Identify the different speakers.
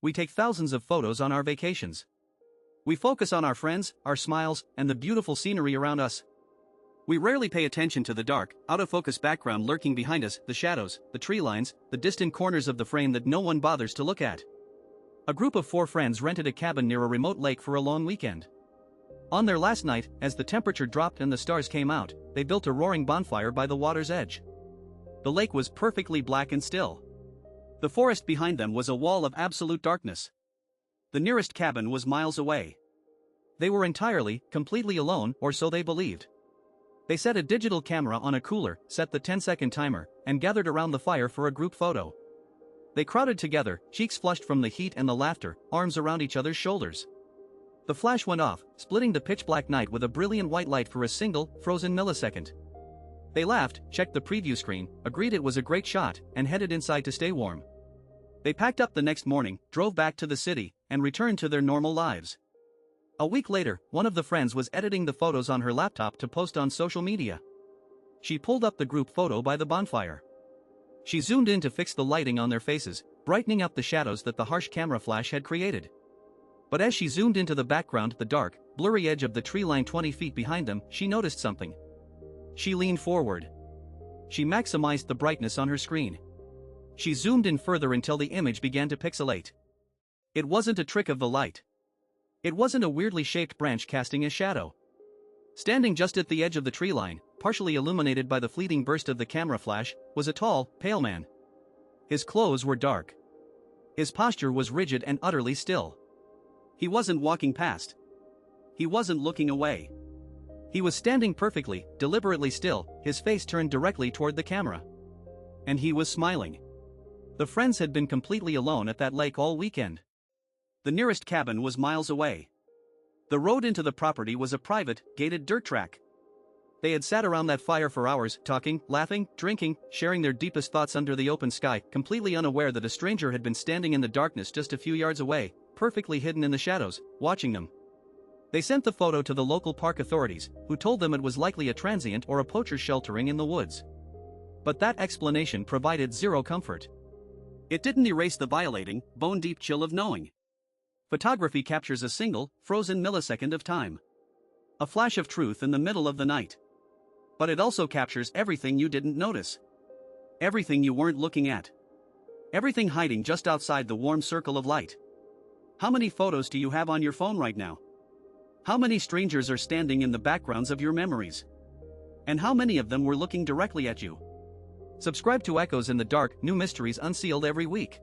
Speaker 1: We take thousands of photos on our vacations. We focus on our friends, our smiles, and the beautiful scenery around us. We rarely pay attention to the dark, out-of-focus background lurking behind us, the shadows, the tree lines, the distant corners of the frame that no one bothers to look at. A group of 4 friends rented a cabin near a remote lake for a long weekend. On their last night, as the temperature dropped and the stars came out, they built a roaring bonfire by the water's edge. The lake was perfectly black and still. The forest behind them was a wall of absolute darkness. The nearest cabin was miles away. They were entirely, completely alone, or so they believed. They set a digital camera on a cooler, set the 10-second timer, and gathered around the fire for a group photo. They crowded together, cheeks flushed from the heat and the laughter, arms around each other's shoulders. The flash went off, splitting the pitch-black night with a brilliant white light for a single, frozen millisecond. They laughed, checked the preview screen, agreed it was a great shot, and headed inside to stay warm. They packed up the next morning, drove back to the city, and returned to their normal lives. A week later, one of the friends was editing the photos on her laptop to post on social media. She pulled up the group photo by the bonfire. She zoomed in to fix the lighting on their faces, brightening up the shadows that the harsh camera flash had created. But as she zoomed into the background, the dark, blurry edge of the tree line 20 feet behind them, she noticed something. She leaned forward. She maximized the brightness on her screen. She zoomed in further until the image began to pixelate. It wasn't a trick of the light. It wasn't a weirdly shaped branch casting a shadow. Standing just at the edge of the tree line, partially illuminated by the fleeting burst of the camera flash, was a tall, pale man. His clothes were dark. His posture was rigid and utterly still. He wasn't walking past. He wasn't looking away. He was standing perfectly, deliberately still, his face turned directly toward the camera. And he was smiling. The friends had been completely alone at that lake all weekend. The nearest cabin was miles away. The road into the property was a private, gated dirt track. They had sat around that fire for hours, talking, laughing, drinking, sharing their deepest thoughts under the open sky, completely unaware that a stranger had been standing in the darkness just a few yards away, perfectly hidden in the shadows, watching them. They sent the photo to the local park authorities, who told them it was likely a transient or a poacher sheltering in the woods. But that explanation provided zero comfort. It didn't erase the violating, bone-deep chill of knowing. Photography captures a single, frozen millisecond of time. A flash of truth in the middle of the night. But it also captures everything you didn't notice. Everything you weren't looking at. Everything hiding just outside the warm circle of light. How many photos do you have on your phone right now? How many strangers are standing in the backgrounds of your memories? And how many of them were looking directly at you? Subscribe to Echoes in the Dark, new mysteries unsealed every week.